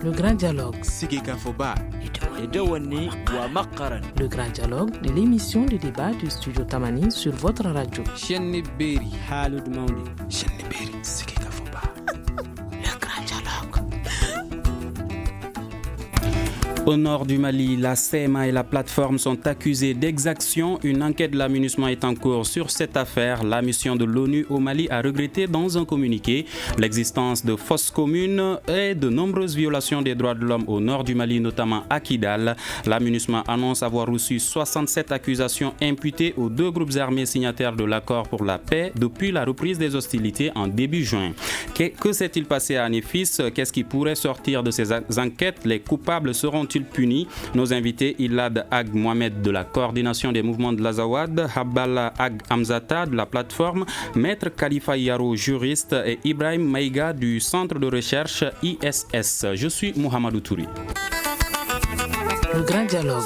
Le grand dialogue. Sigeka Foba. Le grand dialogue de l'émission de débat du studio Tamani sur votre radio. Chenni Beri. Halud Maundi. Chenni Beri. Sigeka Foba. Le grand dialogue. Au nord du Mali, la CMA et la plateforme sont accusées d'exaction. Une enquête de la MINUSMA est en cours sur cette affaire. La mission de l'ONU au Mali a regretté dans un communiqué l'existence de fausses communes et de nombreuses violations des droits de l'homme au nord du Mali, notamment à Kidal. La MINUSMA annonce avoir reçu 67 accusations imputées aux deux groupes armés signataires de l'accord pour la paix depuis la reprise des hostilités en début juin. Que s'est-il passé à Néfis? Qu'est-ce qui pourrait sortir de ces enquêtes? Les coupables seront-ils punis? Nos invités, Ilad Ag Mohamed de la coordination des mouvements de l'Azawad, Habala Ag Hamzata de la plateforme, Maître Khalifa Yaro, juriste, et Ibrahim Maïga du centre de recherche ISS. Je suis Mohamedou Touri. Le grand dialogue.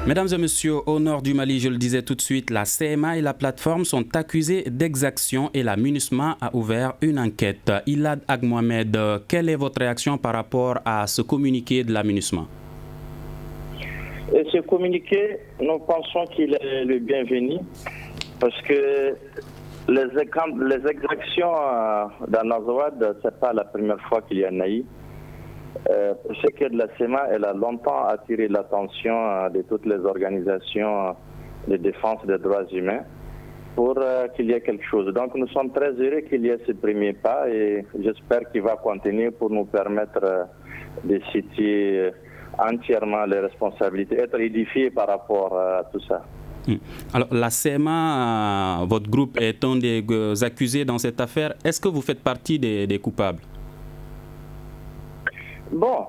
Mesdames et messieurs, au nord du Mali, je le disais tout de suite, la CMA et la plateforme sont accusées d'exaction et la MINUSMA a ouvert une enquête. Ilad Ag Mohamed, quelle est votre réaction par rapport à ce communiqué de la MINUSMA? Ce communiqué, nous pensons qu'il est le bienvenu parce que les exactions dans Nazawad, ce n'est pas la première fois qu'il y en a eu. Pour ce qui est de la CMA, elle a longtemps attiré l'attention de toutes les organisations de défense des droits humains pour qu'il y ait quelque chose. Donc nous sommes très heureux qu'il y ait ce premier pas et j'espère qu'il va continuer pour nous permettre de situer entièrement les responsabilités, être édifiés par rapport à tout ça. Alors la CMA, votre groupe est un des accusés dans cette affaire. Est-ce que vous faites partie des coupables? Bon,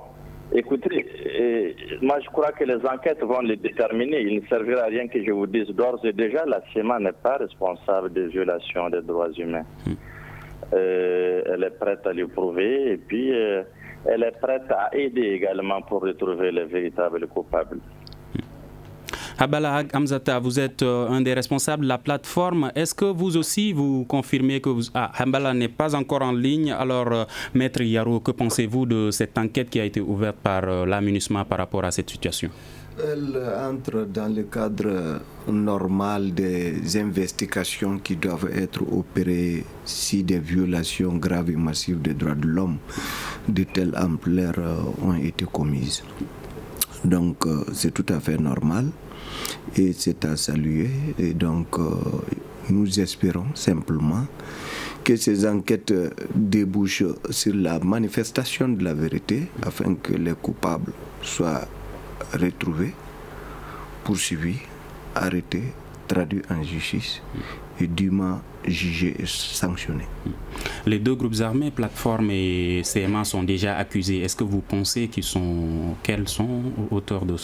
écoutez, moi je crois que les enquêtes vont les déterminer. Il ne servira à rien que je vous dise d'ores et déjà, la CMA n'est pas responsable des violations des droits humains. Elle est prête à le prouver et puis elle est prête à aider également pour retrouver les véritables coupables. Habala Ag Hamzata, vous êtes un des responsables de la plateforme. Est-ce que vous aussi, vous confirmez que Habala n'est pas encore en ligne? Alors, Maître Yaro, que pensez-vous de cette enquête qui a été ouverte par la MINUSMA par rapport à cette situation? Elle entre dans le cadre normal des investigations qui doivent être opérées si des violations graves et massives des droits de l'homme de telle ampleur ont été commises. Donc, c'est tout à fait normal. Et c'est à saluer. Et donc, nous espérons simplement que ces enquêtes débouchent sur la manifestation de la vérité afin que les coupables soient retrouvés, poursuivis, arrêtés, traduits en justice et dûment jugés et sanctionnés. Les deux groupes armés, plateforme et CMA, sont déjà accusés. Est-ce que vous pensez quels sont auteurs de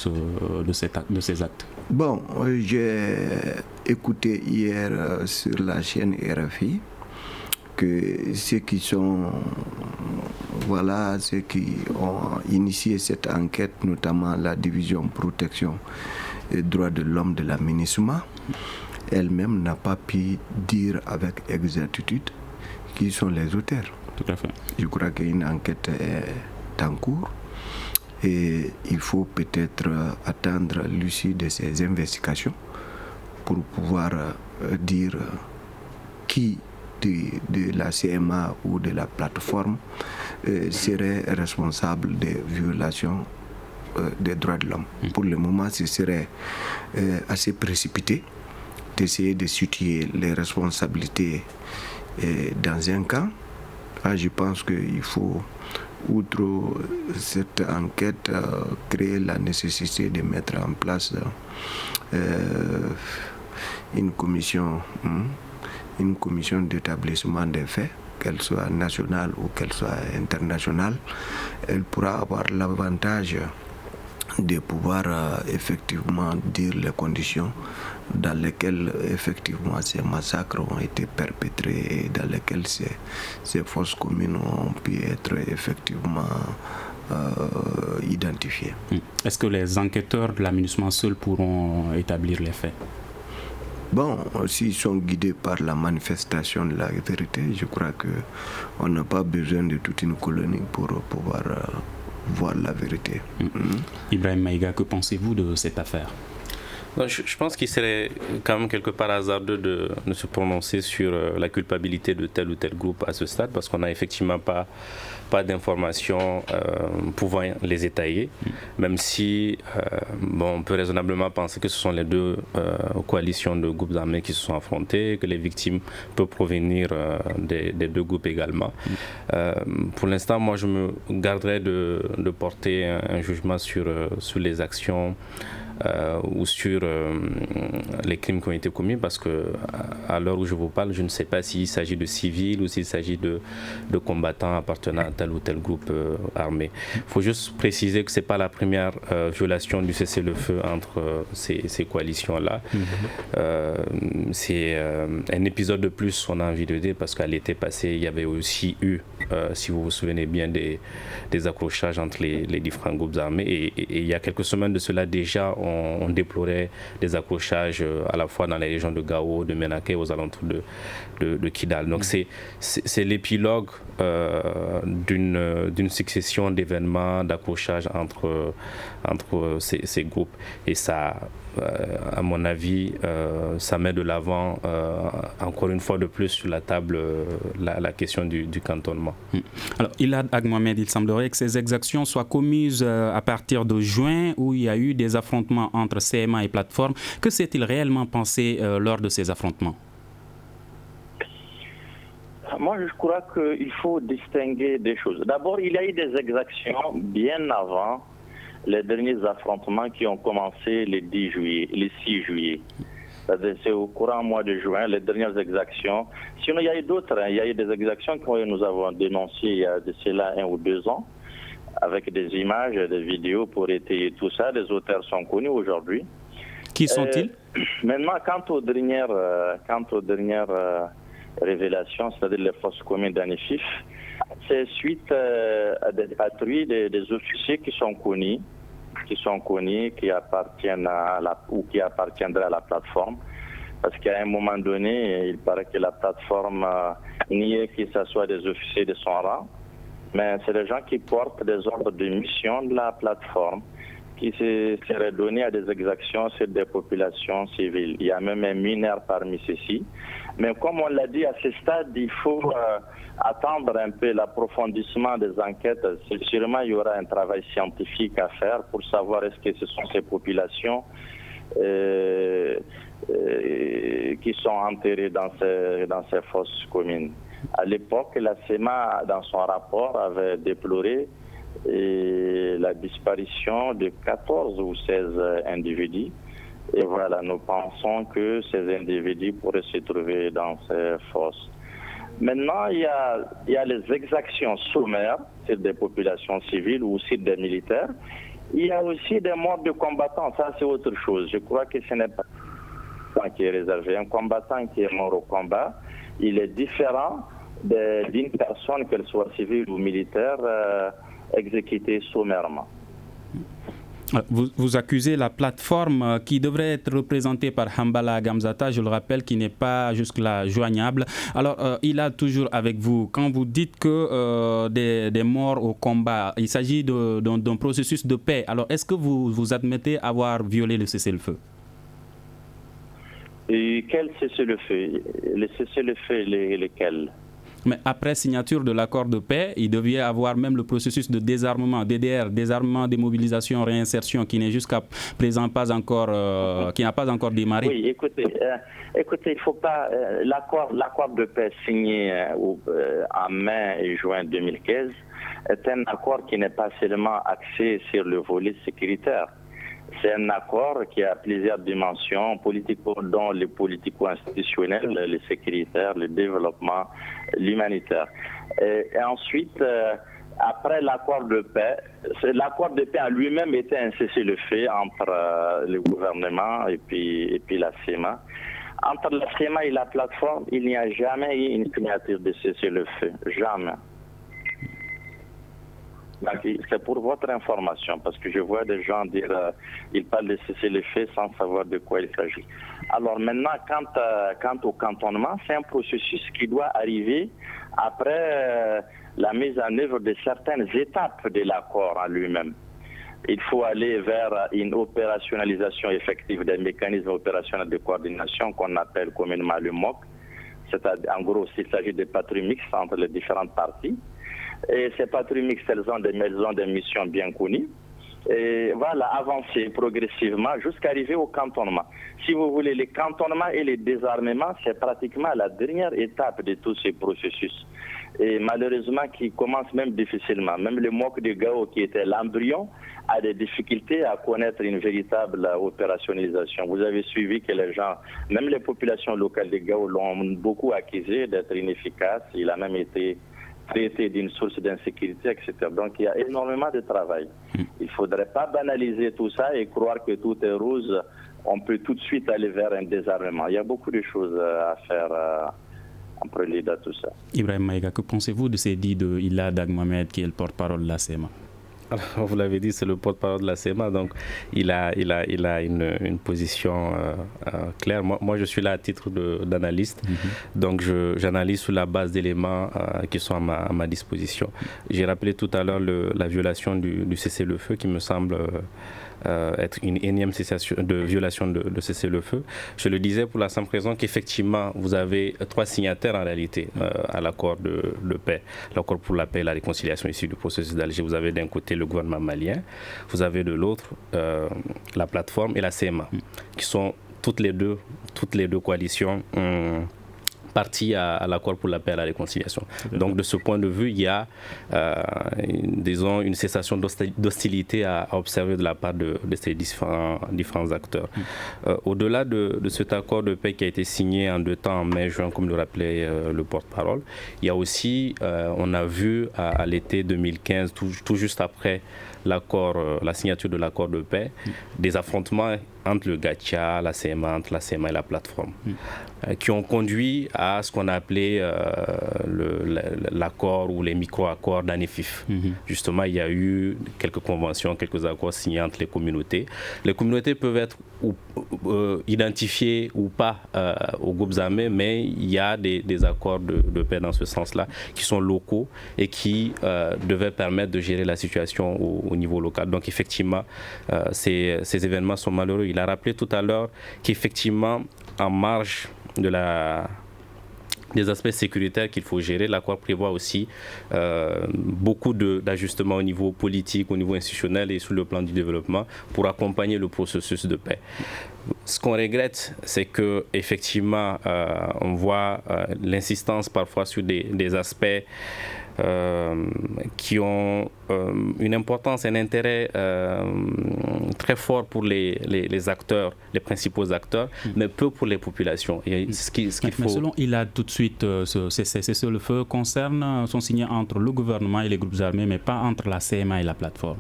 ces actes? Bon, j'ai écouté hier sur la chaîne RFI que ceux qui ont initié cette enquête, notamment la division protection et droits de l'homme de la MINUSMA, elle-même n'a pas pu dire avec exactitude qui sont les auteurs. Tout à fait. Je crois qu'une enquête est en cours et il faut peut-être attendre l'issue de ces investigations pour pouvoir dire qui de la CMA ou de la plateforme serait responsable des violations des droits de l'homme. Pour le moment, ce serait assez précipité d'essayer de situer les responsabilités dans un camp. Là, je pense qu'il faut, outre cette enquête, créer la nécessité de mettre en place une commission d'établissement des faits, qu'elle soit nationale ou qu'elle soit internationale. Elle pourra avoir l'avantage de pouvoir effectivement dire les conditions dans lesquelles effectivement ces massacres ont été perpétrés et dans lesquelles ces fausses communes ont pu être effectivement identifiées. Est-ce que les enquêteurs de la MINUSMA seuls pourront établir les faits? Bon, s'ils sont guidés par la manifestation de la vérité, je crois qu'on n'a pas besoin de toute une colonie pour pouvoir voir la vérité. Ibrahim Maïga, que pensez-vous de cette affaire? Je pense qu'il serait quand même quelque part hasardeux de se prononcer sur la culpabilité de tel ou tel groupe à ce stade, parce qu'on n'a effectivement pas d'informations pouvant les étayer, même si on peut raisonnablement penser que ce sont les deux coalitions de groupes armés qui se sont affrontés, que les victimes peuvent provenir des deux groupes également. Pour l'instant, moi je me garderais de porter un jugement sur les actions ou sur les crimes qui ont été commis, parce que à l'heure où je vous parle, je ne sais pas s'il s'agit de civils ou s'il s'agit de combattants appartenant à tel ou tel groupe armé. Il faut juste préciser que ce n'est pas la première violation du cessez-le-feu entre ces coalitions-là. C'est un épisode de plus, on a envie de dire, parce qu'à l'été passé, il y avait aussi eu, si vous vous souvenez bien, des accrochages entre les différents groupes armés. Et il y a quelques semaines de cela déjà, on déplorait des accrochages à la fois dans les régions de Gao, de Menaké, aux alentours de Kidal. Donc c'est l'épilogue d'une succession d'événements, d'accrochages entre ces groupes. Et ça, à mon avis, ça met de l'avant, encore une fois de plus, sur la table la question du cantonnement. Alors, Ilad Agmohamed, il semblerait que ces exactions soient commises à partir de juin, où il y a eu des affrontements entre CMA et plateforme. Que s'est-il réellement passé lors de ces affrontements? Moi, je crois qu'il faut distinguer des choses. D'abord, il y a eu des exactions bien avant les derniers affrontements qui ont commencé le 6 juillet. C'est au courant mois de juin, les dernières exactions. Sinon, il y a eu d'autres. Il y a eu des exactions que nous avons dénoncées il y a de cela 1 ou 2 ans, avec des images, des vidéos pour étayer tout ça. Les auteurs sont connus aujourd'hui. Qui sont-ils? Maintenant, quant aux dernières révélations, c'est-à-dire les fausses communes d'Anifif, c'est suite à des patrouilles des officiers qui sont connus, qui appartiennent ou qui appartiendraient à la plateforme. Parce qu'à un moment donné, il paraît que la plateforme niait que ce soit des officiers de son rang, mais c'est des gens qui portent des ordres de mission de la plateforme qui seraient donnés à des exactions sur des populations civiles. Il y a même un mineur parmi ceux-ci. Mais comme on l'a dit, à ce stade, il faut attendre un peu l'approfondissement des enquêtes. Sûrement, il y aura un travail scientifique à faire pour savoir est-ce que ce sont ces populations qui sont enterrées dans ces fosses communes. À l'époque, la CEMA, dans son rapport, avait déploré la disparition de 14 ou 16 individus. Et voilà, nous pensons que ces individus pourraient se trouver dans ces fosses. Maintenant, il y a les exactions sommaires sur des populations civiles ou sur des militaires. Il y a aussi des morts de combattants. Ça, c'est autre chose. Je crois que ce n'est pas ça qui est réservé. Un combattant qui est mort au combat, il est différent d'une personne, qu'elle soit civile ou militaire, exécutée sommairement. Vous accusez la plateforme qui devrait être représentée par Hambala Gamzata, je le rappelle, qui n'est pas jusque-là joignable. Alors, il a toujours avec vous, quand vous dites que des morts au combat, il s'agit d'un processus de paix. Alors, est-ce que vous admettez avoir violé le cessez-le-feu? Et quel cessez-le-feu? Les cessez-le-feu, lesquels? Mais après signature de l'accord de paix, il devait y avoir même le processus de désarmement, DDR, désarmement, démobilisation, réinsertion, qui n'est jusqu'à présent pas encore, qui n'a pas encore démarré. Oui, écoutez, il faut pas l'accord de paix signé en mai et juin 2015 est un accord qui n'est pas seulement axé sur le volet sécuritaire. C'est un accord qui a plusieurs dimensions, dont les politico-institutionnelles, les sécuritaires, le développement, l'humanitaire. Et ensuite, après l'accord de paix en lui-même était un cessez-le-feu entre le gouvernement et puis la CEMA. Entre la CEMA et la plateforme, il n'y a jamais eu une signature de cessez-le-feu. Jamais. C'est pour votre information, parce que je vois des gens dire ils parlent de cessez-le-feu sans savoir de quoi il s'agit. Alors maintenant, quant au cantonnement, c'est un processus qui doit arriver après la mise en œuvre de certaines étapes de l'accord en lui-même. Il faut aller vers une opérationnalisation effective des mécanismes opérationnels de coordination qu'on appelle communément le MOC. C'est-à-dire, en gros, s'il s'agit de patrouilles mixtes entre les différentes parties. Et ces patrouilles mixtes, elles ont des missions bien connues. Et voilà, avancer progressivement jusqu'à arriver au cantonnement. Si vous voulez, les cantonnements et les désarmements, c'est pratiquement la dernière étape de tout ce processus. Et malheureusement, qui commence même difficilement. Même le MOC de Gao, qui était l'embryon, a des difficultés à connaître une véritable opérationnalisation. Vous avez suivi que les gens, même les populations locales de Gao, l'ont beaucoup accusé d'être inefficace. Il a même été traité d'une source d'insécurité, etc. Donc il y a énormément de travail. Il ne faudrait pas banaliser tout ça et croire que tout est rose. On peut tout de suite aller vers un désarmement. Il y a beaucoup de choses à faire en prélude à tout ça. Ibrahim Maïga, que pensez-vous de ces dits de Ilad Agmohamed, qui est le porte-parole de la SEMA? Alors, vous l'avez dit, c'est le porte-parole de la SEMA, donc il a une position claire. Moi, je suis là à titre d'analyste, donc j'analyse sur la base d'éléments qui sont à ma disposition. J'ai rappelé tout à l'heure la violation du cessez-le-feu qui me semble être une énième violation de cessez-le-feu. Je le disais pour la simple raison qu'effectivement, vous avez 3 signataires en réalité à l'accord de paix, l'accord pour la paix et la réconciliation issu du processus d'Alger. Vous avez d'un côté le gouvernement malien, vous avez de l'autre la plateforme et la CMA, qui sont toutes les deux coalitions partie à l'accord pour la paix et la réconciliation. Donc de ce point de vue, il y a disons une cessation d'hostilité à observer de la part de ces différents acteurs. Au-delà de cet accord de paix qui a été signé en 2 temps, en mai-juin, comme le rappelait le porte-parole, il y a aussi, on a vu à l'été 2015, tout juste après la signature de l'accord de paix, des affrontements entre le Gacha, la CMA, entre la CMA et la plateforme, qui ont conduit à ce qu'on a appelé l'accord ou les micro-accords d'ANEFIF. Justement, il y a eu quelques conventions, quelques accords signés entre les communautés. Les communautés peuvent être identifiées ou pas aux groupes armés, mais il y a des accords de paix dans ce sens-là qui sont locaux et qui devaient permettre de gérer la situation au niveau local. Donc effectivement, ces événements sont malheureux. Il a rappelé tout à l'heure qu'effectivement, en marge des aspects sécuritaires qu'il faut gérer, l'accord prévoit aussi beaucoup d'ajustements au niveau politique, au niveau institutionnel et sur le plan du développement pour accompagner le processus de paix. Ce qu'on regrette, c'est que effectivement, on voit l'insistance parfois sur des aspects qui ont une importance, un intérêt très fort pour les acteurs, les principaux acteurs, mais peu pour les populations. Et mais selon Ilad, tout de suite, ces cessez-le-feu sont signés entre le gouvernement et les groupes armés, mais pas entre la CMA et la plateforme.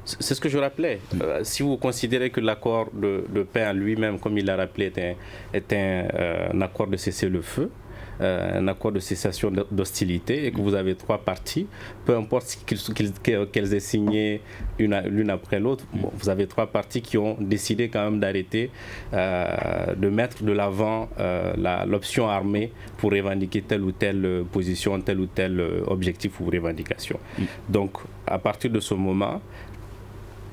C'est ce que je rappelais. Si vous considérez que l'accord de paix en lui-même, comme il l'a rappelé, est un accord de cessez-le-feu, un accord de cessation d'hostilité, et que vous avez 3 parties, peu importe qu'elles aient signé l'une après l'autre, vous avez 3 parties qui ont décidé quand même d'arrêter, de mettre de l'avant l'option armée pour revendiquer telle ou telle position, tel ou tel objectif ou revendication. Donc, à partir de ce moment,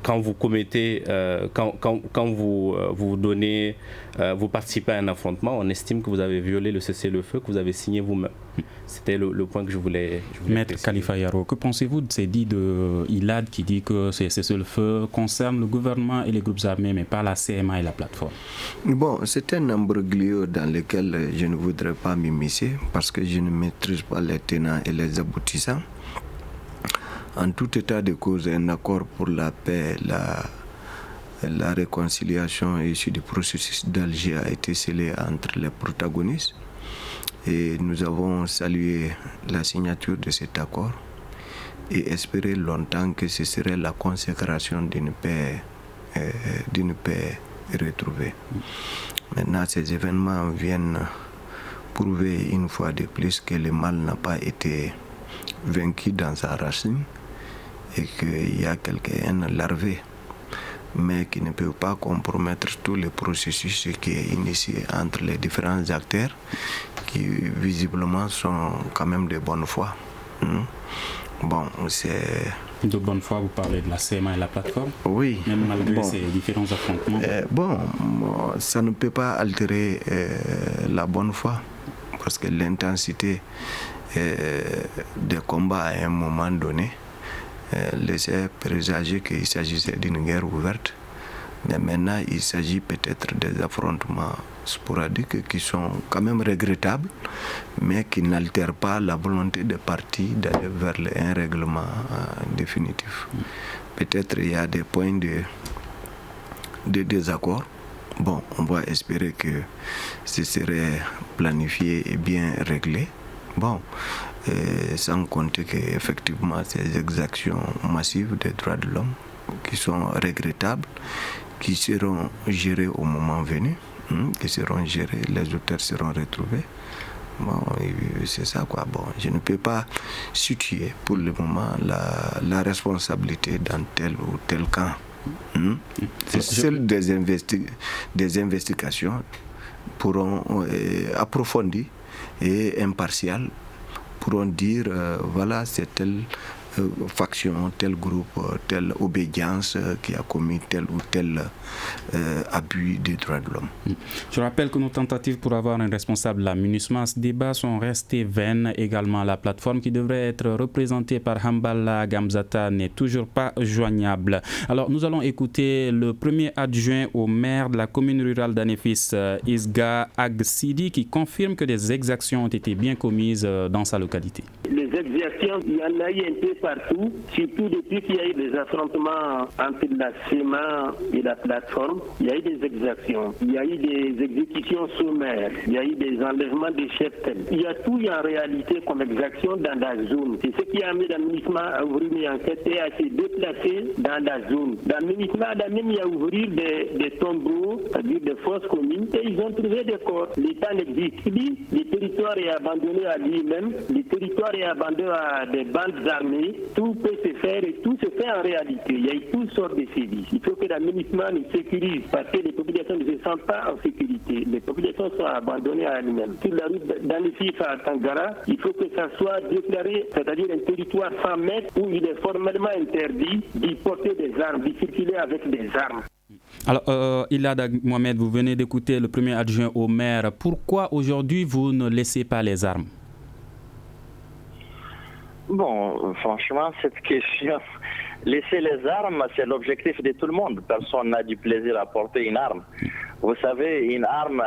quand vous commettez, quand vous donnez, vous participez à un affrontement, on estime que vous avez violé le cessez-le-feu que vous avez signé vous-même. C'était le point que je voulais Maître Khalifa Yaro, que pensez-vous de ces dits de Ilad qui dit que ces cessez-le-feu concernent le gouvernement et les groupes armés, mais pas la CMA et la plateforme? Bon, c'est un imbroglio dans lequel je ne voudrais pas m'immiscer parce que je ne maîtrise pas les tenants et les aboutissants. En tout état de cause, un accord pour la paix, la réconciliation issue du processus d'Alger a été scellé entre les protagonistes et nous avons salué la signature de cet accord et espéré longtemps que ce serait la consécration d'une paix retrouvée. Maintenant, ces événements viennent prouver une fois de plus que le mal n'a pas été vaincu dans sa racine et qu'il y a une larvée, mais qui ne peut pas compromettre tout le processus qui est initié entre les différents acteurs qui visiblement sont quand même de bonne foi. Bon, c'est... De bonne foi, vous parlez de la CMA et la plateforme? Oui. Même malgré ces différents affrontements? Ça ne peut pas altérer la bonne foi, parce que l'intensité des combats à un moment donné laissait présager qu'il s'agissait d'une guerre ouverte. Mais maintenant, il s'agit peut-être des affrontements sporadiques qui sont quand même regrettables, mais qui n'altèrent pas la volonté des partis d'aller vers un règlement définitif. Peut-être il y a des points de désaccord. Bon, on va espérer que ce serait planifié et bien réglé. Bon, sans compter qu'effectivement ces exactions massives des droits de l'homme qui sont regrettables, qui seront gérées au moment venu, les auteurs seront retrouvés. Bon, c'est ça quoi. Bon, je ne peux pas situer pour le moment la responsabilité dans tel ou tel camp. C'est seul des investigations pourront approfondies et impartiales pourront dire voilà, c'est telle faction, tel groupe, telle obédience qui a commis tel ou tel abus des droits de l'homme. Je rappelle que nos tentatives pour avoir un responsable de la MINUSMA à ce débat sont restées vaines. Également, la plateforme qui devrait être représentée par Hambala Gamzata n'est toujours pas joignable. Alors, nous allons écouter le premier adjoint au maire de la commune rurale d'Anefis, Isga Agsidi, qui confirme que des exactions ont été bien commises dans sa localité. Les exactions, il y en a eu un peu partout, surtout depuis qu'il y a eu des affrontements entre la CEMA et la plateforme. Il y a eu des exactions, il y a eu des exécutions sommaires, il y a eu des enlèvements de cheptels. Il y a tout en réalité comme exaction dans la zone. C'est ce qui a amené la MINUSMA à ouvrir une enquête et à se déplacer dans la zone. La MINUSMA a même mis à ouvrir des tombeaux, c'est-à-dire des fosses communes, et ils ont trouvé des corps. L'État n'existe plus, le territoire est abandonné à lui-même, le territoire est abandonné à des bandes armées. Tout peut se faire et tout se fait en réalité. Il y a eu toutes sortes de sévices. Il faut que la MINUSMA nous sécurise parce que les populations ne se sentent pas en sécurité. Les populations sont abandonnées à elles-mêmes. Sur la route d'Anefis à Tangara, il faut que ça soit déclaré, c'est-à-dire un territoire 100 mètres où il est formellement interdit d'y porter des armes, d'y circuler avec des armes. Alors, Ilada Mohamed, vous venez d'écouter le premier adjoint au maire. Pourquoi aujourd'hui vous ne laissez pas les armes? Bon, franchement, cette question, laisser les armes, c'est l'objectif de tout le monde. Personne n'a du plaisir à porter une arme. Vous savez, une arme,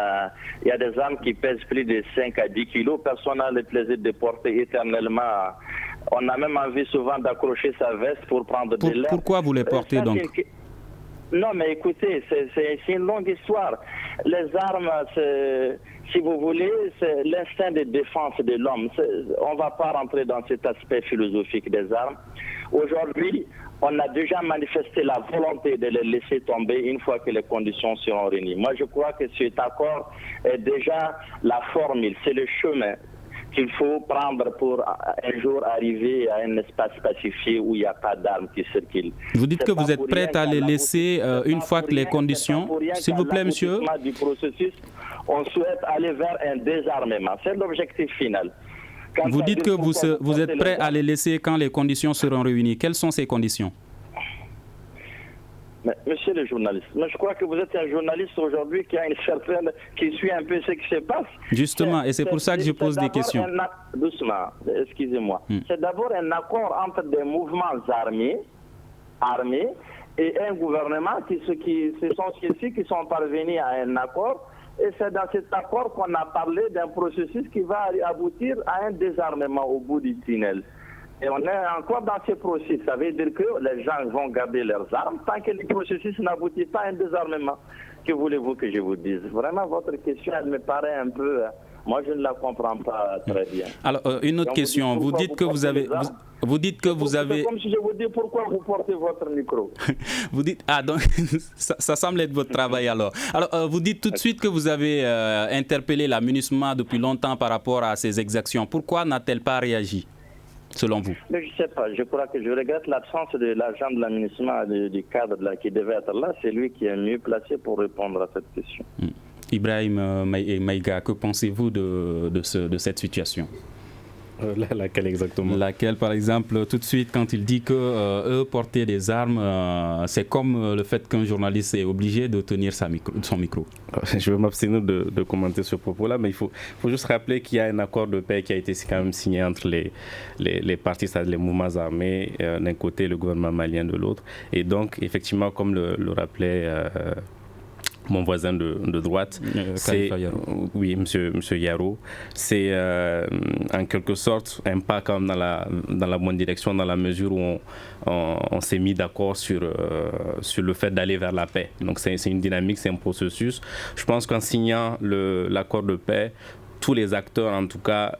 il y a des armes qui pèsent plus de 5 à 10 kilos. Personne n'a le plaisir de porter éternellement. On a même envie souvent d'accrocher sa veste pour prendre de l'air. Pourquoi vous les portez donc? Non, mais écoutez, c'est une longue histoire. Les armes, si vous voulez, c'est l'instinct de défense de l'homme. On ne va pas rentrer dans cet aspect philosophique des armes. Aujourd'hui, on a déjà manifesté la volonté de les laisser tomber une fois que les conditions seront réunies. Moi, je crois que cet accord est déjà la formule, c'est le chemin qu'il faut prendre pour un jour arriver à un espace pacifié où il n'y a pas d'armes qui circulent. Vous dites que vous êtes prête à les laisser une fois que les conditions... S'il vous plaît, monsieur. Du processus, on souhaite aller vers un désarmement. C'est l'objectif final. Vous dites que vous êtes prêt à les laisser quand les conditions seront réunies. Quelles sont ces conditions? Mais, monsieur le journaliste, je crois que vous êtes un journaliste aujourd'hui qui suit un peu ce qui se passe. Justement, et c'est pour ça que je pose des questions. Doucement, excusez-moi. C'est d'abord un accord entre des mouvements armés et un gouvernement qui sont parvenus à un accord. Et c'est dans cet accord qu'on a parlé d'un processus qui va aboutir à un désarmement au bout du tunnel. Et on est encore dans ce processus. Ça veut dire que les gens vont garder leurs armes tant que le processus n'aboutit pas à un désarmement. Que voulez-vous que je vous dise? Vraiment, votre question, elle me paraît un peu... Moi, je ne la comprends pas très bien. Alors, une autre question. Vous dites que vous avez... C'est comme si je vous dis pourquoi vous portez votre micro. Vous dites... Ah, donc, ça semble être votre travail alors. Alors, vous dites tout de suite que vous avez interpellé la MINUSMA depuis longtemps par rapport à ces exactions. Pourquoi n'a-t-elle pas réagi? selon vous? Mais je ne sais pas, je crois que je regrette l'absence de l'agent de l'aménagement du cadre là, qui devait être là. C'est lui qui est mieux placé pour répondre à cette question. Ibrahim Maïga, que pensez-vous de cette situation? Laquelle exactement? Laquelle, par exemple, tout de suite, quand il dit que eux porter des armes, c'est comme le fait qu'un journaliste est obligé de tenir son micro. Je vais m'abstenir de commenter ce propos-là, mais il faut juste rappeler qu'il y a un accord de paix qui a été quand même signé entre les partis, c'est-à-dire les mouvements armés d'un côté et le gouvernement malien de l'autre. Et donc, effectivement, comme le rappelait mon voisin de droite, c'est oui, monsieur Yaro, c'est en quelque sorte un pas quand même dans la bonne direction, dans la mesure où on s'est mis d'accord sur le fait d'aller vers la paix. Donc c'est une dynamique, c'est un processus. Je pense qu'en signant l'accord de paix, tous les acteurs, en tout cas,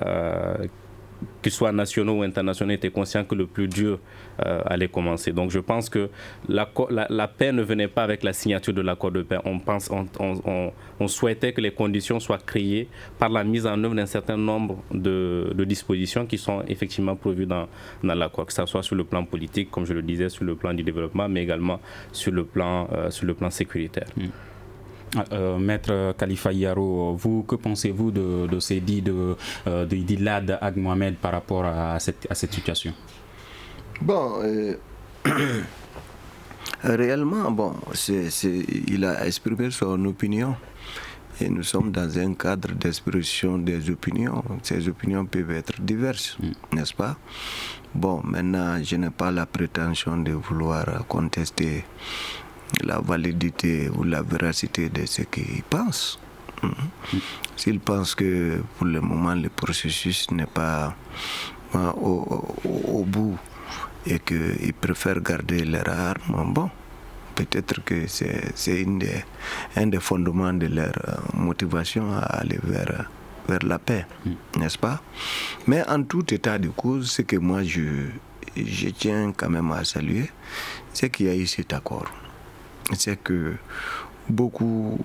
qu'ils soient nationaux ou internationaux, étaient conscients que le plus dur allait commencer. Donc je pense que la paix ne venait pas avec la signature de l'accord de paix. On souhaitait que les conditions soient créées par la mise en œuvre d'un certain nombre de dispositions qui sont effectivement prévues dans l'accord, que ce soit sur le plan politique, comme je le disais, sur le plan du développement, mais également sur le plan sécuritaire. Maître Khalifa Yaro, que pensez-vous de ces dits d'Ilad Ag Mohamed par rapport à cette situation? Bon, réellement, il a exprimé son opinion. Et nous sommes dans un cadre d'expression des opinions. Ces opinions peuvent être diverses, n'est-ce pas? Bon, maintenant, je n'ai pas la prétention de vouloir contester la validité ou la véracité de ce qu'il pense. S'il pense que pour le moment le processus n'est pas au bout et qu'il préfère garder leur arme, bon, peut-être que c'est un des fondements de leur motivation à aller vers la paix, n'est-ce pas? Mais en tout état de cause, ce que moi je tiens quand même à saluer, c'est qu'il y a eu cet accord. C'est que beaucoup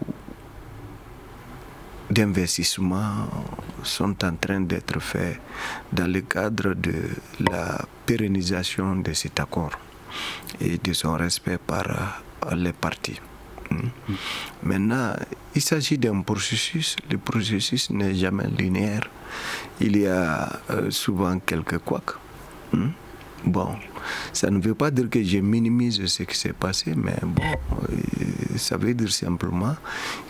d'investissements sont en train d'être faits dans le cadre de la pérennisation de cet accord et de son respect par les partis. Maintenant, il s'agit d'un processus. Le processus n'est jamais linéaire. Il y a souvent quelques couacs. Bon, ça ne veut pas dire que je minimise ce qui s'est passé, mais bon, ça veut dire simplement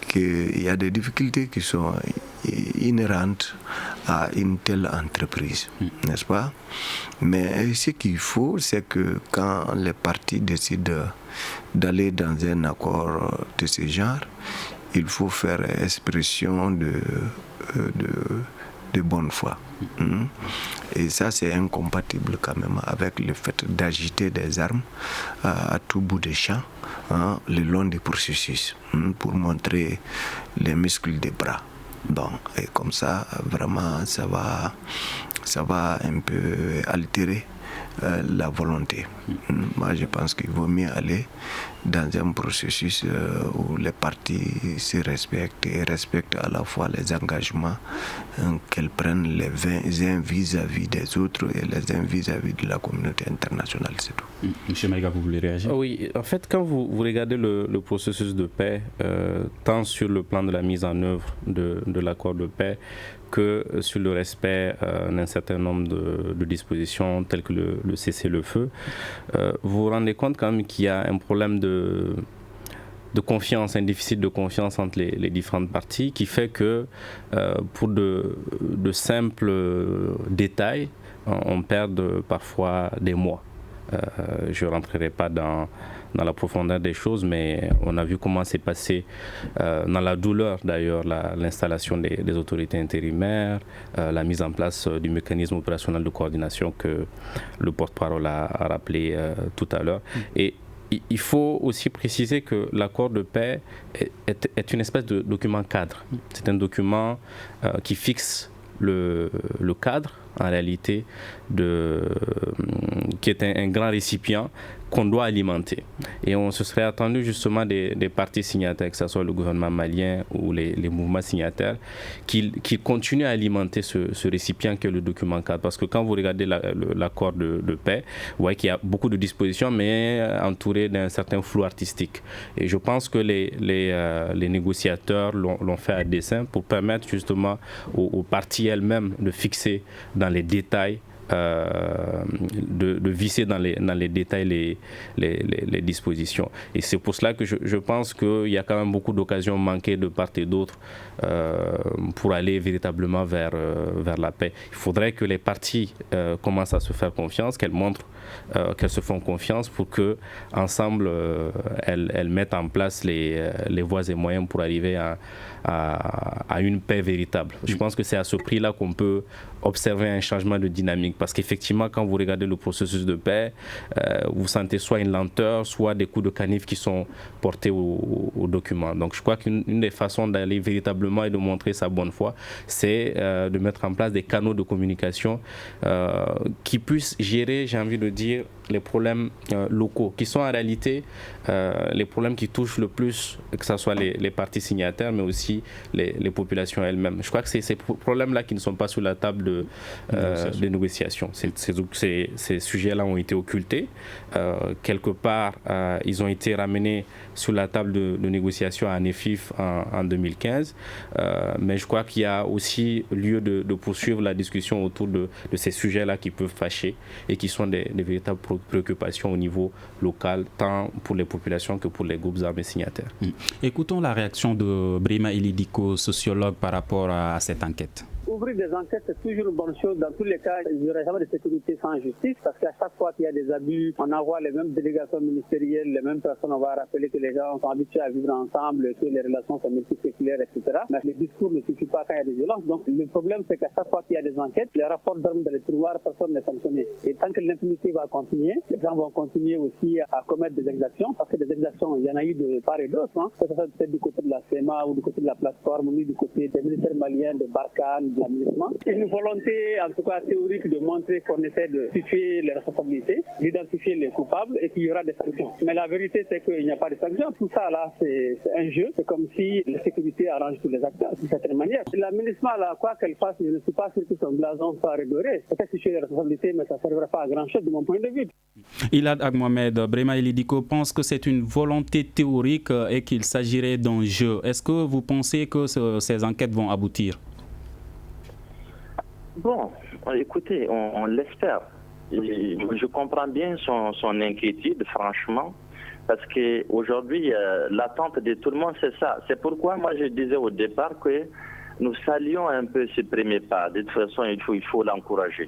qu'il y a des difficultés qui sont inhérentes à une telle entreprise, n'est-ce pas? Mais ce qu'il faut, c'est que quand les partis décident d'aller dans un accord de ce genre, il faut faire expression de bonne foi. Et ça, c'est incompatible quand même avec le fait d'agiter des armes à tout bout de champ, le long du processus, pour montrer les muscles des bras. Bon, et comme ça, vraiment, ça va un peu altérer la volonté. Moi, je pense qu'il vaut mieux aller dans un processus où les partis se respectent et respectent à la fois les engagements qu'elles prennent les uns vis-à-vis des autres et les uns vis-à-vis de la communauté internationale, c'est tout. Monsieur Maïga, vous voulez réagir? Oui, en fait, quand vous regardez le processus de paix, tant sur le plan de la mise en œuvre de l'accord de paix que sur le respect d'un certain nombre de dispositions telles que le cessez-le-feu, vous vous rendez compte quand même qu'il y a un problème de confiance, un déficit de confiance entre les différentes parties qui fait que pour de simples détails, on perd parfois des mois. Je ne rentrerai pas dans la profondeur des choses, mais on a vu comment s'est passé dans la douleur d'ailleurs l'installation des autorités intérimaires, la mise en place du mécanisme opérationnel de coordination que le porte-parole a rappelé tout à l'heure. Et il faut aussi préciser que l'accord de paix est une espèce de document cadre. C'est un document qui fixe le cadre en réalité qui est un grand récipient qu'on doit alimenter. Et on se serait attendu justement des partis signataires, que ce soit le gouvernement malien ou les mouvements signataires, qui continuent à alimenter ce récipient qu'est le document cadre. Parce que quand vous regardez l'accord de paix, vous voyez qu'il y a beaucoup de dispositions, mais entourées d'un certain flou artistique. Et je pense que les négociateurs l'ont fait à dessein pour permettre justement aux parties elles-mêmes de fixer dans les détails, de visser dans les détails les dispositions. Et c'est pour cela que je pense qu'il y a quand même beaucoup d'occasions manquées de part et d'autre pour aller véritablement vers la paix. Il faudrait que les parties commencent à se faire confiance, qu'elles montrent qu'elles se font confiance pour que ensemble elles mettent en place les voies et moyens pour arriver à une paix véritable. Je pense que c'est à ce prix-là qu'on peut observer un changement de dynamique, parce qu'effectivement quand vous regardez le processus de paix, vous sentez soit une lenteur, soit des coups de canif qui sont portés au document. Donc je crois qu'une des façons d'aller véritablement et de montrer sa bonne foi, c'est de mettre en place des canaux de communication qui puissent gérer, j'ai envie de dire, les problèmes locaux, qui sont en réalité les problèmes qui touchent le plus, que ce soit les partis signataires, mais aussi les populations elles-mêmes. Je crois que c'est ces problèmes-là qui ne sont pas sur la table de négociation. Ces sujets-là ont été occultés. Quelque part, ils ont été ramenés sur la table de négociation à NEFIF en 2015. Mais je crois qu'il y a aussi lieu de poursuivre la discussion autour de ces sujets-là qui peuvent fâcher et qui sont des véritables préoccupations au niveau local, tant pour les populations que pour les groupes armés signataires. Écoutons la réaction de Brima Elidiko, sociologue, par rapport à cette enquête. Ouvrir des enquêtes, c'est toujours une bonne chose. Dans tous les cas, il n'y aura jamais de sécurité sans justice, parce qu'à chaque fois qu'il y a des abus, on envoie les mêmes délégations ministérielles, les mêmes personnes, on va rappeler que les gens sont habitués à vivre ensemble, que les relations sont multiséculaires, etc. Mais le discours ne suffit pas quand il y a des violences. Donc le problème, c'est qu'à chaque fois qu'il y a des enquêtes, les rapports d'armes dans les tiroirs, personne n'est sanctionné. Et tant que l'impunité va continuer, les gens vont continuer aussi à commettre des exactions, parce que des exactions, il y en a eu de part et d'autre, hein. Que ce soit peut-être du côté de la CEMA ou du côté de la plateforme, ou du côté des militaires maliens, de Barkhane, de l'aménagement. Une volonté, en tout cas théorique, de montrer qu'on essaie de situer les responsabilités, d'identifier les coupables et qu'il y aura des sanctions. Mais la vérité, c'est qu'il n'y a pas de sanctions. Tout ça, là, c'est un jeu. C'est comme si la sécurité arrange tous les acteurs, d'une certaine manière. L'aménagement, là, quoi qu'elle fasse, je ne suis pas sûr que son blason soit redoré. Peut-être situer les responsabilités, mais ça ne servira pas à grand-chose de mon point de vue. Ilad Agmohamed, Brima Elidiko pense que c'est une volonté théorique et qu'il s'agirait d'un jeu. Est-ce que vous pensez que ces enquêtes vont aboutir? Bon, écoutez, on l'espère. Je comprends bien son inquiétude, franchement, parce qu'aujourd'hui, l'attente de tout le monde, c'est ça. C'est pourquoi moi je disais au départ que nous saluons un peu ce premier pas. De toute façon, il faut l'encourager.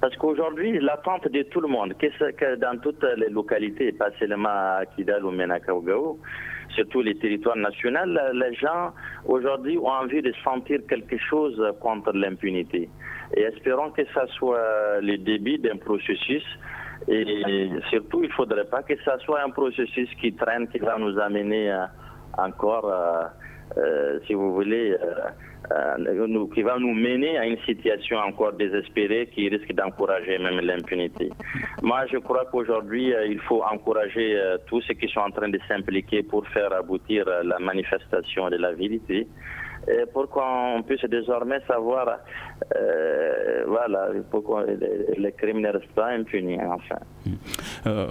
Parce qu'aujourd'hui, l'attente de tout le monde, que dans toutes les localités, pas seulement à Kidal ou Menakaogao, surtout les territoires nationaux, les gens aujourd'hui ont envie de sentir quelque chose contre l'impunité. Et espérons que ça soit le début d'un processus. Et surtout, il ne faudrait pas que ça soit un processus qui traîne, qui va nous amener encore, si vous voulez, qui va nous mener à une situation encore désespérée qui risque d'encourager même l'impunité. Moi, je crois qu'aujourd'hui, il faut encourager tous ceux qui sont en train de s'impliquer pour faire aboutir la manifestation de la vérité. Et pour qu'on puisse désormais savoir, voilà, pourquoi les crimes ne restent pas impunis, enfin.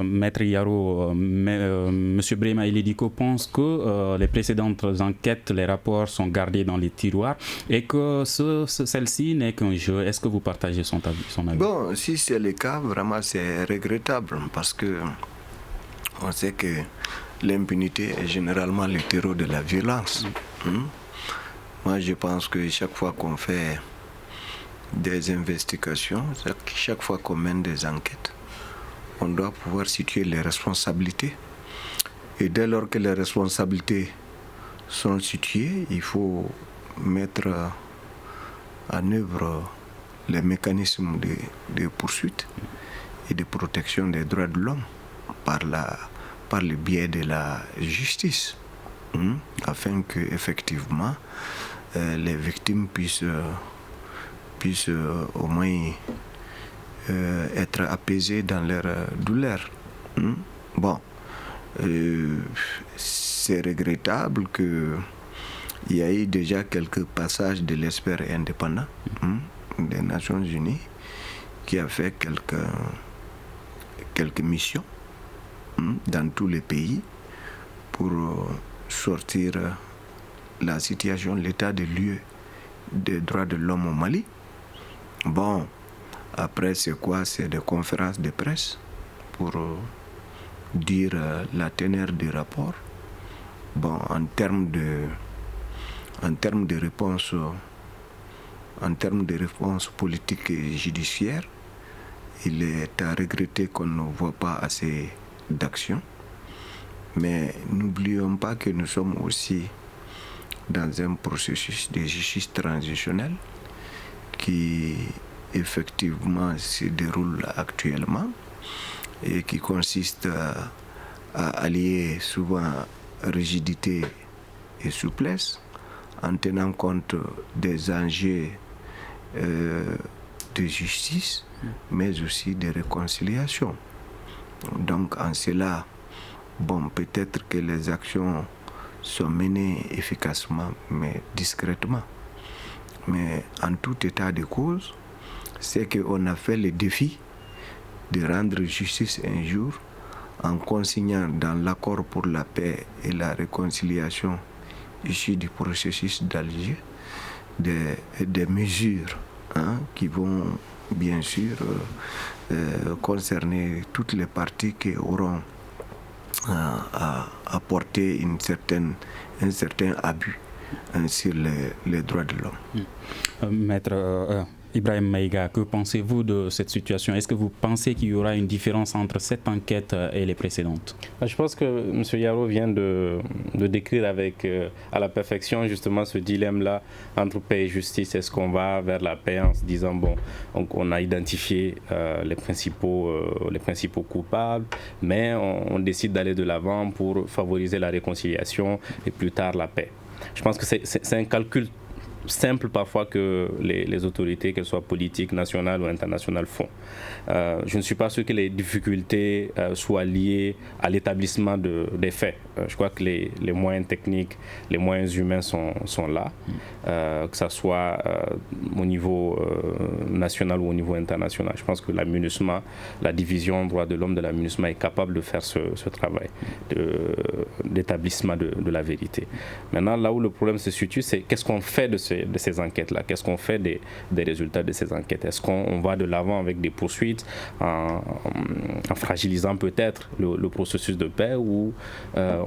Maître Yaro, M. Brima Elidiko pense que les précédentes enquêtes, les rapports sont gardés dans les tiroirs et que celle-ci n'est qu'un jeu. Est-ce que vous partagez son avis? Bon, si c'est le cas, vraiment c'est regrettable parce que on sait que l'impunité est généralement le terreau de la violence. Moi, je pense que chaque fois qu'on fait des investigations, chaque fois qu'on mène des enquêtes, on doit pouvoir situer les responsabilités. Et dès lors que les responsabilités sont situées, il faut mettre en œuvre les mécanismes de poursuite et de protection des droits de l'homme par le biais de la justice, afin que effectivement les victimes puissent au moins être apaisées dans leur douleur. Bon, c'est regrettable qu'il y ait déjà quelques passages de l'expert indépendant des Nations Unies qui a fait quelques missions dans tous les pays pour sortir la situation, l'état de lieu des droits de l'homme au Mali. Bon, après c'est quoi? C'est des conférences de presse pour dire la teneur du rapport. Bon, en termes de réponse politiques et judiciaires, il est à regretter qu'on ne voit pas assez d'action. Mais n'oublions pas que nous sommes aussi dans un processus de justice transitionnelle qui effectivement se déroule actuellement et qui consiste à allier souvent rigidité et souplesse en tenant compte des enjeux de justice, mais aussi de réconciliation. Donc en cela, bon, peut-être que les actions sont menées efficacement, mais discrètement. Mais en tout état de cause, c'est qu'on a fait le défi de rendre justice un jour en consignant dans l'accord pour la paix et la réconciliation issu du processus d'Alger des mesures qui vont bien sûr concerner toutes les parties qui auront apporté un certain abus sur les droits de l'homme. Maître Ibrahim Maïga, que pensez-vous de cette situation? Est-ce que vous pensez qu'il y aura une différence entre cette enquête et les précédentes? Je pense que M. Yaro vient de décrire à la perfection justement ce dilemme-là entre paix et justice. Est-ce qu'on va vers la paix en se disant, bon, on a identifié les principaux coupables, mais on décide d'aller de l'avant pour favoriser la réconciliation et plus tard la paix. Je pense que c'est un calcul simple parfois que les autorités, qu'elles soient politiques, nationales ou internationales, font. Je ne suis pas sûr que les difficultés soient liées à l'établissement des faits. Je crois que les moyens techniques, les moyens humains sont là, que ce soit au niveau national ou au niveau international. Je pense que la MINUSMA, la division droits de l'homme de la MINUSMA est capable de faire ce travail d'établissement de la vérité. Maintenant, là où le problème se situe, c'est qu'est-ce qu'on fait de ces enquêtes-là? Qu'est-ce qu'on fait des résultats de ces enquêtes? Est-ce qu'on va de l'avant avec des poursuites en fragilisant peut-être le processus de paix, ou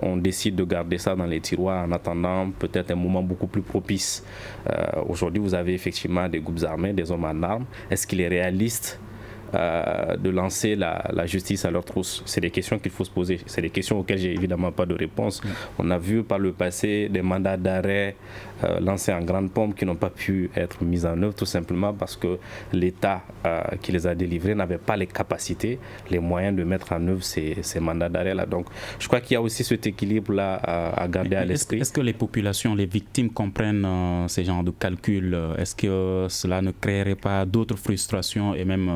on décide de garder ça dans les tiroirs en attendant peut-être un moment beaucoup plus propice? Aujourd'hui, vous avez effectivement des groupes armés, des hommes en armes. Est-ce qu'il est réaliste de lancer la justice à leur trousse? C'est des questions qu'il faut se poser. C'est des questions auxquelles j'ai évidemment pas de réponse. On a vu par le passé des mandats d'arrêt lancés en grande pompe qui n'ont pas pu être mis en œuvre tout simplement parce que l'État qui les a délivrés n'avait pas les capacités, les moyens de mettre en œuvre ces mandats d'arrêt-là. Donc je crois qu'il y a aussi cet équilibre-là à garder à l'esprit. Est-ce que les populations, les victimes comprennent ces genres de calculs? Est-ce que cela ne créerait pas d'autres frustrations et même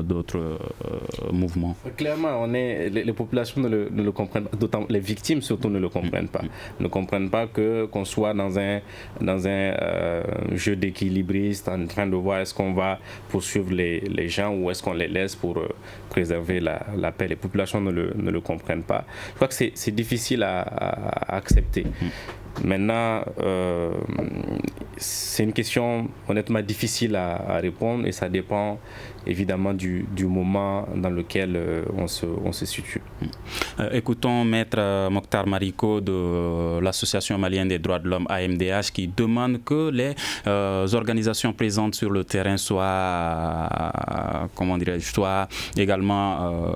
d'autres mouvements? Clairement, les populations ne le comprennent pas, d'autant les victimes surtout ne le comprennent pas. Ne comprennent pas qu'on soit dans un jeu d'équilibriste en train de voir est-ce qu'on va poursuivre les gens ou est-ce qu'on les laisse pour préserver la paix. Les populations ne le comprennent pas. Je crois que c'est difficile à accepter. Maintenant, c'est une question honnêtement difficile à répondre et ça dépend évidemment du moment dans lequel on se situe. Écoutons Maître Mokhtar Mariko de l'Association malienne des droits de l'homme AMDH qui demande que les organisations présentes sur le terrain soient également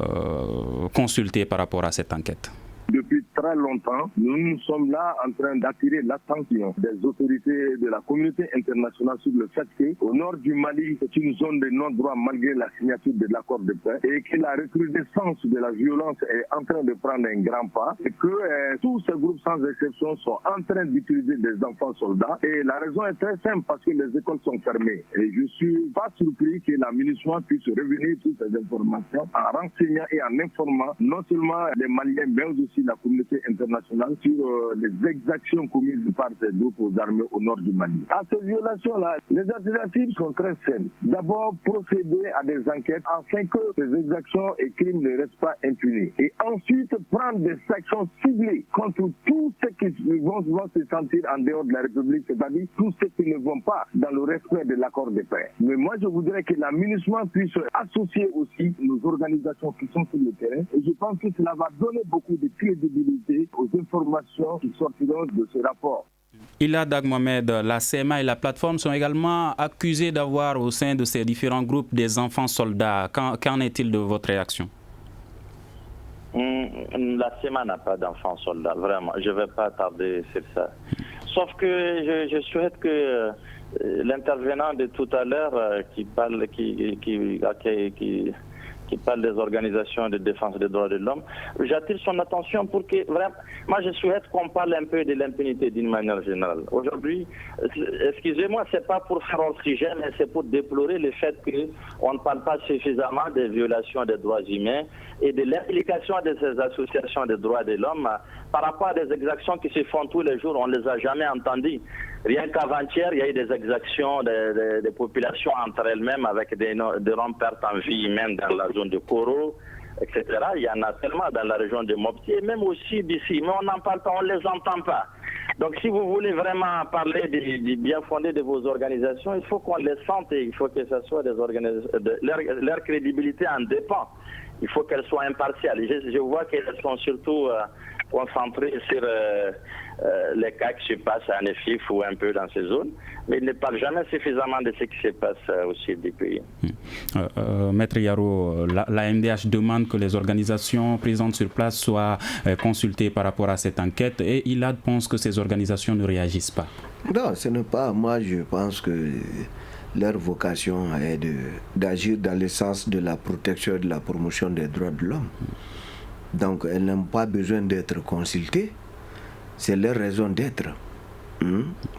consultées par rapport à cette enquête. Depuis 30 très longtemps, nous sommes là en train d'attirer l'attention des autorités de la communauté internationale sur le fait qu'au nord du Mali, c'est une zone de non-droit malgré la signature de l'accord de paix et que la recrudescence de la violence est en train de prendre un grand pas et que tous ces groupes sans exception sont en train d'utiliser des enfants soldats. Et la raison est très simple parce que les écoles sont fermées. Et je ne suis pas surpris que la MINUSMA puisse revenir sur ces informations en renseignant et en informant non seulement les Maliens mais aussi la communauté internationale sur les exactions commises par ces groupes aux armées au nord du Mali. À ces violations-là, les alternatives sont très simples. D'abord, procéder à des enquêtes afin que ces exactions et crimes ne restent pas impunis. Et ensuite, prendre des sanctions ciblées contre tous ceux qui vont se sentir en dehors de la République, c'est-à-dire tous ceux qui ne vont pas dans le respect de l'accord de paix. Mais moi, je voudrais que la MINUSMA puisse associer aussi nos organisations qui sont sur le terrain. Et je pense que cela va donner beaucoup de crédibilité aux informations qui sortiront de ce rapport. Ila Dag Mohamed, la CMA et la plateforme sont également accusés d'avoir au sein de ces différents groupes des enfants soldats. Qu'en est-il de votre réaction? La CMA n'a pas d'enfants soldats, vraiment. Je ne vais pas tarder sur ça. Sauf que je souhaite que l'intervenant de tout à l'heure qui parle des organisations de défense des droits de l'homme, j'attire son attention pour que vraiment, moi je souhaite qu'on parle un peu de l'impunité d'une manière générale. Aujourd'hui, excusez-moi, c'est pas pour faire oxygène, mais c'est pour déplorer le fait qu'on ne parle pas suffisamment des violations des droits humains et de l'implication de ces associations des droits de l'homme par rapport à des exactions qui se font tous les jours. On ne les a jamais entendues. Rien qu'avant-hier, il y a eu des exactions des populations entre elles-mêmes avec des énormes pertes en vie humaine dans la zone de Koro, etc. Il y en a tellement dans la région de Mopti et même aussi d'ici. Mais on n'en parle pas, on ne les entend pas. Donc si vous voulez vraiment parler du bien fondé de vos organisations, il faut qu'on les sente et il faut que ce soit des organisations, leur crédibilité en dépend. Il faut qu'elles soient impartiales. Je vois qu'elles sont surtout concentrées sur les cas qui se passent à Nefif ou un peu dans ces zones, mais ils ne parlent jamais suffisamment de ce qui se passe au sud du pays. Maître Yaro, la MDH demande que les organisations présentes sur place soient consultées par rapport à cette enquête et il pense que ces organisations ne réagissent pas. Non, ce n'est pas. Moi, je pense que leur vocation est d'agir dans le sens de la protection et de la promotion des droits de l'homme. Donc, elles n'ont pas besoin d'être consultées. C'est leur raison d'être.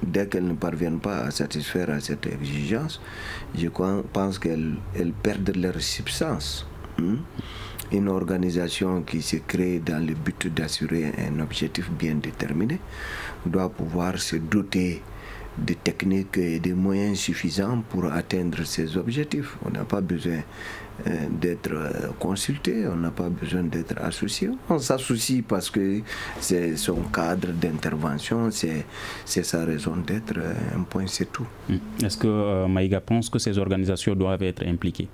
Dès qu'elles ne parviennent pas à satisfaire à cette exigence, je pense qu'elles perdent leur substance. Une organisation qui se crée dans le but d'assurer un objectif bien déterminé doit pouvoir se doter de techniques et de moyens suffisants pour atteindre ces objectifs. On n'a pas besoin d'être consulté, on n'a pas besoin d'être associé. On s'associe parce que c'est son cadre d'intervention, c'est sa raison d'être, un point c'est tout. Est-ce que Maïga pense que ces organisations doivent être impliquées?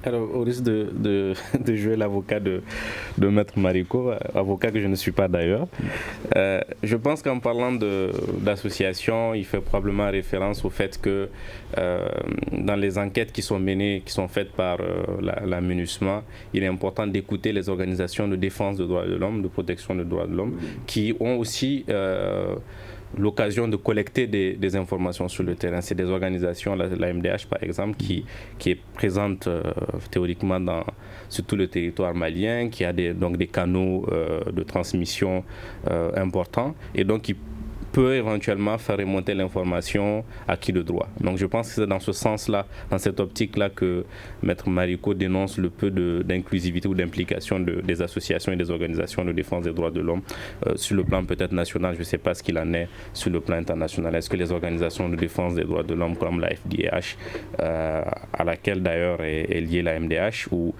Alors, au risque de jouer l'avocat de Maître Mariko, avocat que je ne suis pas d'ailleurs, je pense qu'en parlant d'association, il fait probablement référence au fait que dans les enquêtes qui sont menées, qui sont faites par la MINUSMA, il est important d'écouter les organisations de défense des droits de l'homme, de protection des droits de l'homme, qui ont aussi l'occasion de collecter des informations sur le terrain. C'est des organisations, la MDH par exemple, qui est présente théoriquement sur tout le territoire malien, qui a donc des canaux de transmission importants et donc qui peut éventuellement faire remonter l'information à qui de droit. Donc je pense que c'est dans ce sens-là, dans cette optique-là que Maître Mariko dénonce le peu d'inclusivité ou d'implication des associations et des organisations de défense des droits de l'homme sur le plan peut-être national. Je ne sais pas ce qu'il en est sur le plan international. Est-ce que les organisations de défense des droits de l'homme comme la FDH, à laquelle d'ailleurs est liée la MDH, ou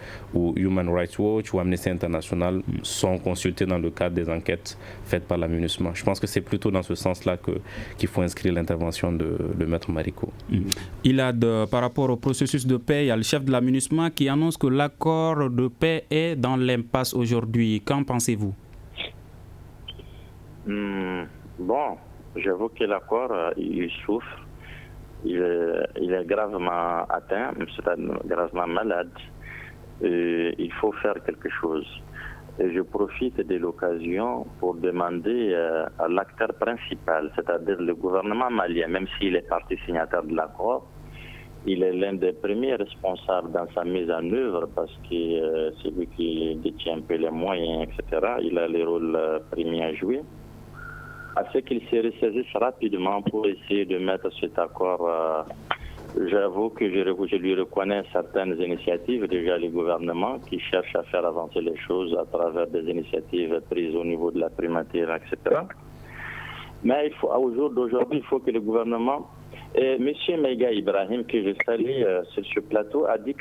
Human Rights Watch ou Amnesty International sont consultées dans le cadre des enquêtes faites par la MINUSMA? Je pense que c'est plutôt dans ce sens-là qu'il faut inscrire l'intervention de Maître Mariko. Par rapport au processus de paix, il y a le chef de la MINUSMA qui annonce que l'accord de paix est dans l'impasse aujourd'hui. Qu'en pensez-vous? Bon, j'avoue que l'accord, il souffre. Il est gravement atteint, c'est-à-dire gravement malade. Il faut faire quelque chose. Et je profite de l'occasion pour demander à l'acteur principal, c'est-à-dire le gouvernement malien, même s'il est partie signataire de l'accord, il est l'un des premiers responsables dans sa mise en œuvre parce que c'est lui qui détient un peu les moyens, etc. Il a le rôle premier à jouer. À ce qu'il se ressaisisse rapidement pour essayer de mettre cet accord. J'avoue que je lui reconnais certaines initiatives, déjà les gouvernements qui cherchent à faire avancer les choses à travers des initiatives prises au niveau de la primature, etc. Mais au jour d'aujourd'hui, il faut que le gouvernement... Et M. Meiga Ibrahim, que je salue sur ce plateau, a dit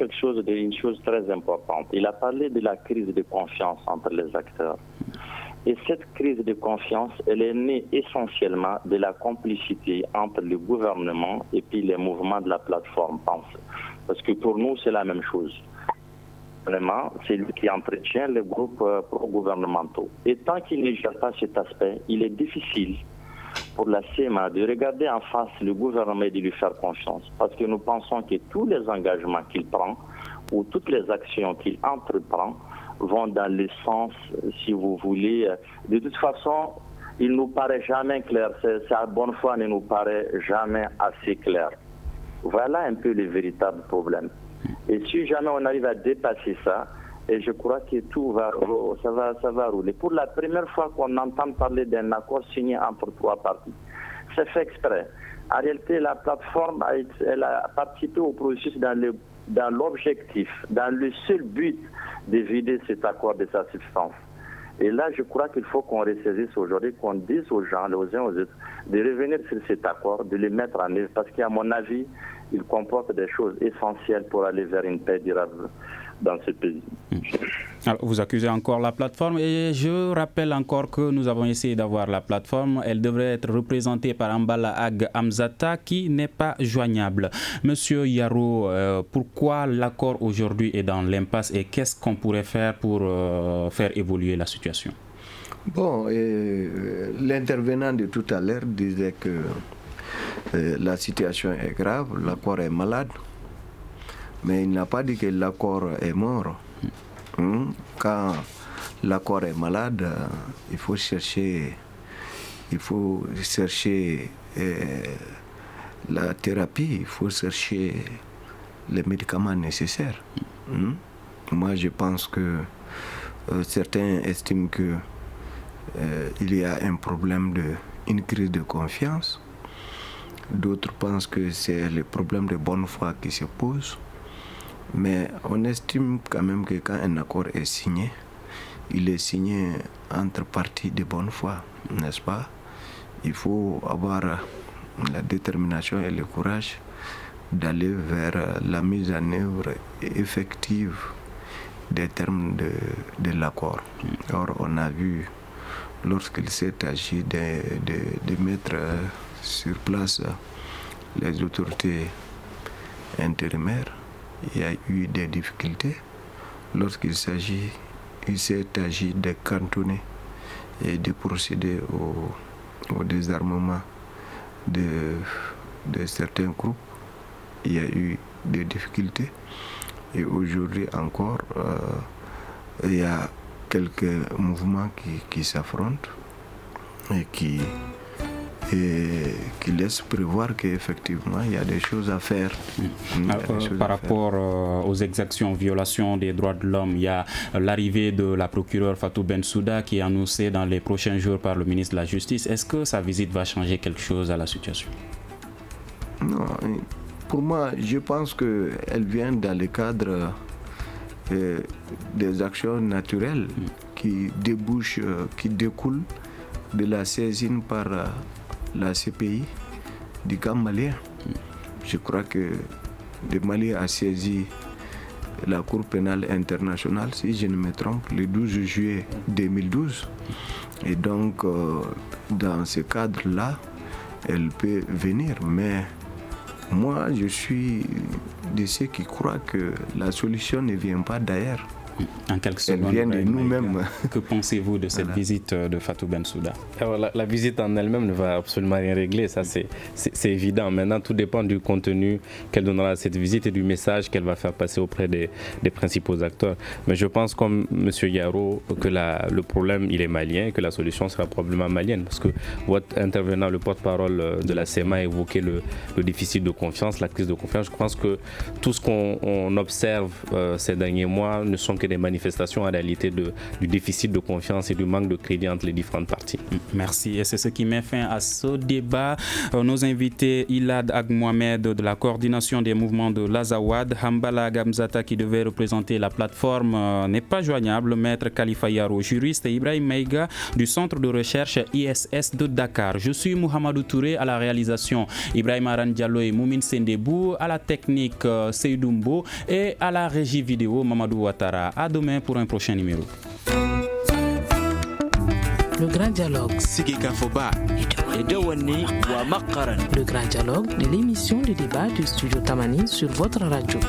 une chose très importante. Il a parlé de la crise de confiance entre les acteurs. Et cette crise de confiance, elle est née essentiellement de la complicité entre le gouvernement et puis les mouvements de la plateforme. Parce que pour nous, c'est la même chose. Vraiment, c'est lui qui entretient les groupes pro-gouvernementaux. Et tant qu'il ne gère pas cet aspect, il est difficile pour la CEMA de regarder en face le gouvernement et de lui faire confiance. Parce que nous pensons que tous les engagements qu'il prend ou toutes les actions qu'il entreprend vont dans le sens, si vous voulez. De toute façon, il ne nous paraît jamais clair. Sa bonne foi ne nous paraît jamais assez clair. Voilà un peu le véritable problème. Et si jamais on arrive à dépasser ça, et je crois que ça va rouler. Pour la première fois qu'on entend parler d'un accord signé entre trois parties, c'est fait exprès. En réalité, la plateforme elle a participé au processus dans l'objectif, dans le seul but de vider cet accord de sa substance. Et là, je crois qu'il faut qu'on ressaisisse aujourd'hui, qu'on dise aux gens, aux uns aux autres, de revenir sur cet accord, de le mettre en œuvre, parce qu'à mon avis, il comporte des choses essentielles pour aller vers une paix durable dans ce pays. Alors, vous accusez encore la plateforme et je rappelle encore que nous avons essayé d'avoir la plateforme. Elle devrait être représentée par Ambala Ag Amzata qui n'est pas joignable. Monsieur Yaro, pourquoi l'accord aujourd'hui est dans l'impasse et qu'est-ce qu'on pourrait faire pour faire évoluer la situation? Bon, l'intervenant de tout à l'heure disait que la situation est grave, l'accord est malade. Mais il n'a pas dit que l'accord est mort. Quand l'accord est malade, il faut chercher la thérapie, il faut chercher les médicaments nécessaires. Moi, je pense que certains estiment que il y a un problème une crise de confiance. D'autres pensent que c'est le problème de bonne foi qui se pose. Mais on estime quand même que quand un accord est signé, il est signé entre parties de bonne foi, n'est-ce pas? Il faut avoir la détermination et le courage d'aller vers la mise en œuvre effective des termes de l'accord. Or, on a vu, lorsqu'il s'est agi de mettre sur place les autorités intérimaires, il y a eu des difficultés lorsqu'il s'est agi de cantonner et de procéder au désarmement de certains groupes. Il y a eu des difficultés et aujourd'hui encore il y a quelques mouvements qui s'affrontent et qui laisse prévoir qu'effectivement il y a des choses à faire. Par rapport aux exactions, violations des droits de l'homme, il y a l'arrivée de la procureure Fatou Bensouda qui est annoncée dans les prochains jours par le ministre de la Justice. Est-ce que sa visite va changer quelque chose à la situation? Non, pour moi, je pense qu'elle vient dans le cadre des actions naturelles qui découlent de la saisine par la CPI du camp malien. Je crois que le Mali a saisi la Cour pénale internationale, si je ne me trompe, le 12 juillet 2012. Et donc, dans ce cadre-là, elle peut venir. Mais moi, je suis de ceux qui croient que la solution ne vient pas d'ailleurs. En quelques Elle secondes, vient de nous-mêmes. Que pensez-vous de cette visite de Fatou Bensouda? Alors, la visite en elle-même ne va absolument rien régler, ça c'est évident. Maintenant, tout dépend du contenu qu'elle donnera à cette visite et du message qu'elle va faire passer auprès des principaux acteurs. Mais je pense, comme M. Yaro, que le problème il est malien et que la solution sera probablement malienne. Parce que votre intervenant, le porte-parole de la CEMA, a évoqué le déficit de confiance, la crise de confiance. Je pense que tout ce qu'on observe ces derniers mois ne sont que des manifestations en réalité du déficit de confiance et du manque de crédit entre les différentes parties. Merci. Et c'est ce qui met fin à ce débat. Nos invités, Ilad Ag-Mohamed de la coordination des mouvements de l'Azawad, Hambala Gamzata qui devait représenter la plateforme n'est pas joignable, Maître Khalifa Yaro, juriste, et Ibrahim Maïga du centre de recherche ISS de Dakar. Je suis Mohamedou Touré à la réalisation, Ibrahim Aran Diallo et Moumine Sendebou, à la technique Seydou et à la régie vidéo Mamadou Ouattara. À demain pour un prochain numéro. Le grand dialogue. Le grand dialogue de l'émission de débat du studio Tamani sur votre radio.